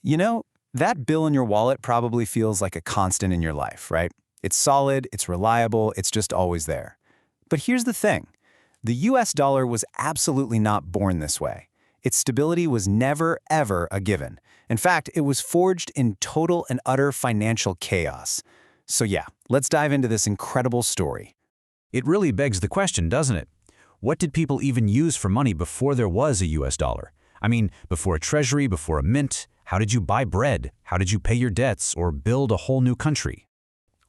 You know, that bill in your wallet probably feels like a constant in your life, right? It's solid, it's reliable, it's just always there. But here's the thing. The US dollar was absolutely not born this way. Its stability was never, ever a given. In fact, it was forged in total and utter financial chaos. So yeah, let's dive into this incredible story. It really begs the question, doesn't it? What did people even use for money before there was a US dollar? I mean, before a treasury, before a mint, how did you buy bread? How did you pay your debts or build a whole new country?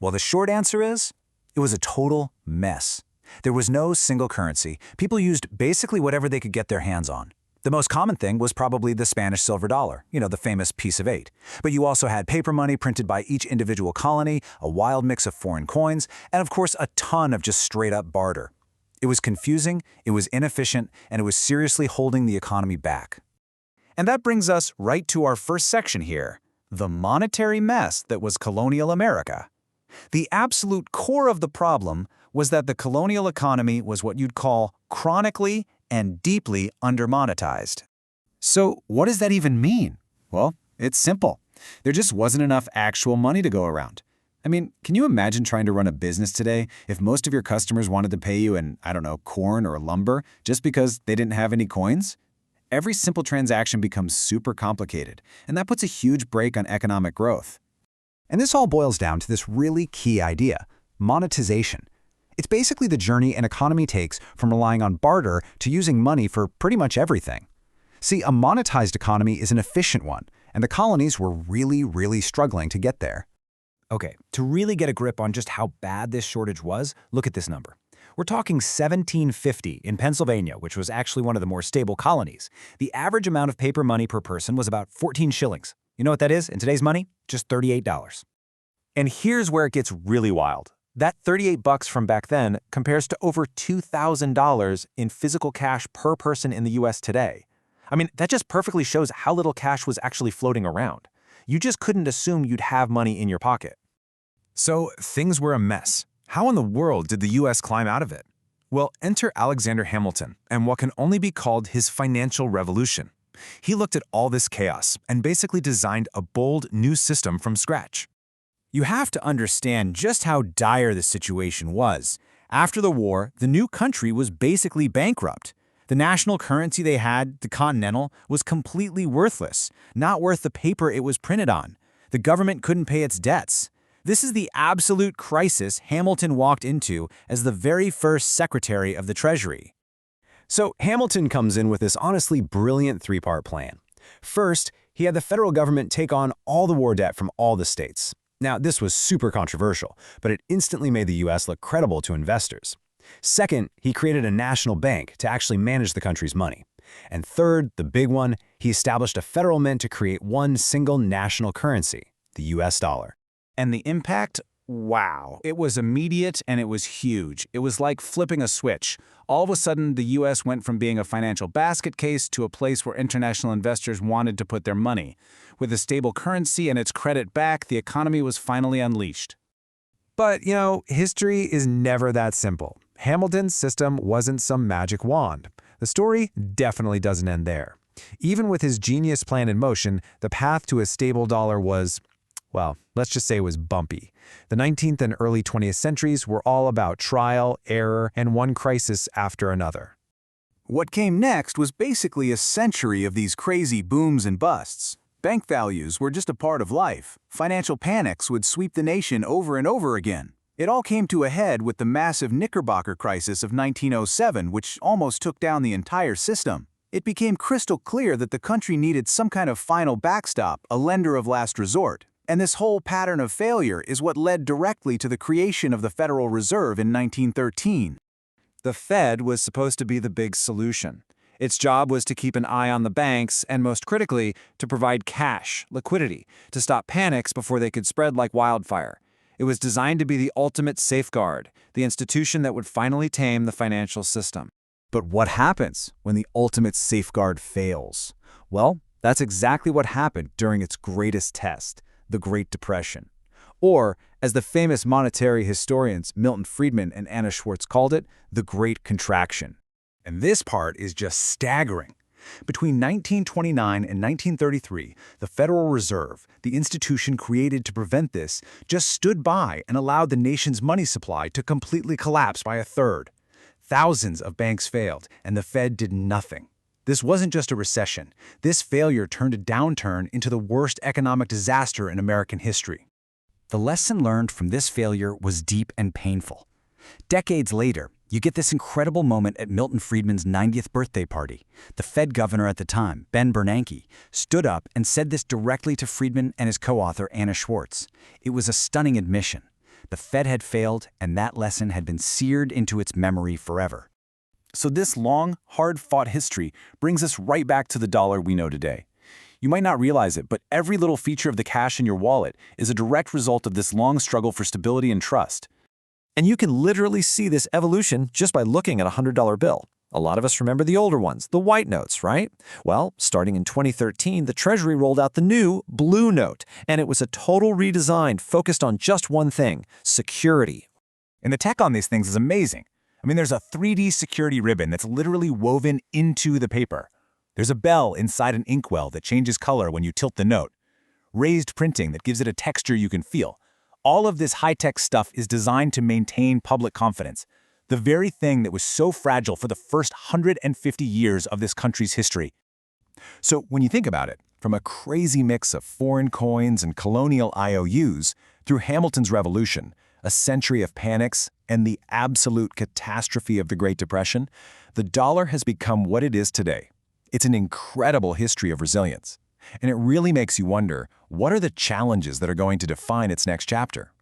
Well, the short answer is, it was a total mess. There was no single currency. People used basically whatever they could get their hands on. The most common thing was probably the Spanish silver dollar, the famous piece of 8. But you also had paper money printed by each individual colony, a wild mix of foreign coins, and of course a ton of just straight-up barter. It was confusing, it was inefficient, and it was seriously holding the economy back. And that brings us right to our first section here, the monetary mess that was colonial America. The absolute core of the problem was that the colonial economy was what you'd call chronically and deeply undermonetized. So what does that even mean? Well, it's simple. There just wasn't enough actual money to go around. I mean, can you imagine trying to run a business today if most of your customers wanted to pay you in, corn or lumber just because they didn't have any coins? Every simple transaction becomes super complicated, and that puts a huge brake on economic growth. And this all boils down to this really key idea, monetization. It's basically the journey an economy takes from relying on barter to using money for pretty much everything. See, a monetized economy is an efficient one, and the colonies were really struggling to get there. Okay, to really get a grip on just how bad this shortage was, look at this number. We're talking 1750 in Pennsylvania, which was actually one of the more stable colonies. The average amount of paper money per person was about 14 shillings. You know what that is in today's money? Just $38. And here's where it gets really wild. That $38 from back then compares to over $2,000 in physical cash per person in the US today. I mean, that just perfectly shows how little cash was actually floating around. You just couldn't assume you'd have money in your pocket. So things were a mess. How in the world did the US climb out of it? Well, enter Alexander Hamilton and what can only be called his financial revolution. He looked at all this chaos and basically designed a bold new system from scratch. You have to understand just how dire the situation was. After the war, the new country was basically bankrupt. The national currency they had, the Continental, was completely worthless, not worth the paper it was printed on. The government couldn't pay its debts. This is the absolute crisis Hamilton walked into as the very first Secretary of the Treasury. So Hamilton comes in with this honestly brilliant three-part plan. First, he had the federal government take on all the war debt from all the states. Now, this was super controversial, but it instantly made the US look credible to investors. Second, he created a national bank to actually manage the country's money. And third, the big one, he established a federal mint to create one single national currency, the US dollar. And the impact? Wow. It was immediate and it was huge. It was like flipping a switch. All of a sudden, the US went from being a financial basket case to a place where international investors wanted to put their money. With a stable currency and its credit back, the economy was finally unleashed. But, history is never that simple. Hamilton's system wasn't some magic wand. The story definitely doesn't end there. Even with his genius plan in motion, the path to a stable dollar was, well, let's just say it was bumpy. The 19th and early 20th centuries were all about trial, error, and one crisis after another. What came next was basically a century of these crazy booms and busts. Bank values were just a part of life. Financial panics would sweep the nation over and over again. It all came to a head with the massive Knickerbocker crisis of 1907, which almost took down the entire system. It became crystal clear that the country needed some kind of final backstop, a lender of last resort. And this whole pattern of failure is what led directly to the creation of the Federal Reserve in 1913. The Fed was supposed to be the big solution. Its job was to keep an eye on the banks and, most critically, to provide cash, liquidity, to stop panics before they could spread like wildfire. It was designed to be the ultimate safeguard, the institution that would finally tame the financial system. But what happens when the ultimate safeguard fails? Well, that's exactly what happened during its greatest test, the Great Depression. Or, as the famous monetary historians Milton Friedman and Anna Schwartz called it, the Great Contraction. And this part is just staggering. Between 1929 and 1933, the Federal Reserve, the institution created to prevent this, just stood by and allowed the nation's money supply to completely collapse by a third. Thousands of banks failed, and the Fed did nothing. This wasn't just a recession. This failure turned a downturn into the worst economic disaster in American history. The lesson learned from this failure was deep and painful. Decades later, you get this incredible moment at Milton Friedman's 90th birthday party. The Fed governor at the time, Ben Bernanke, stood up and said this directly to Friedman and his co-author Anna Schwartz. It was a stunning admission. The Fed had failed, and that lesson had been seared into its memory forever. So this long, hard-fought history brings us right back to the dollar we know today. You might not realize it, but every little feature of the cash in your wallet is a direct result of this long struggle for stability and trust. And you can literally see this evolution just by looking at a $100 bill. A lot of us remember the older ones, the white notes, right? Well, starting in 2013, the Treasury rolled out the new blue note, and it was a total redesign focused on just one thing: security. And the tech on these things is amazing. I mean, there's a 3D security ribbon that's literally woven into the paper. There's a bell inside an inkwell that changes color when you tilt the note. Raised printing that gives it a texture you can feel. All of this high-tech stuff is designed to maintain public confidence, the very thing that was so fragile for the first 150 years of this country's history. So when you think about it, from a crazy mix of foreign coins and colonial IOUs, through Hamilton's Revolution, a century of panics, and the absolute catastrophe of the Great Depression, the dollar has become what it is today. It's an incredible history of resilience. And it really makes you wonder, what are the challenges that are going to define its next chapter?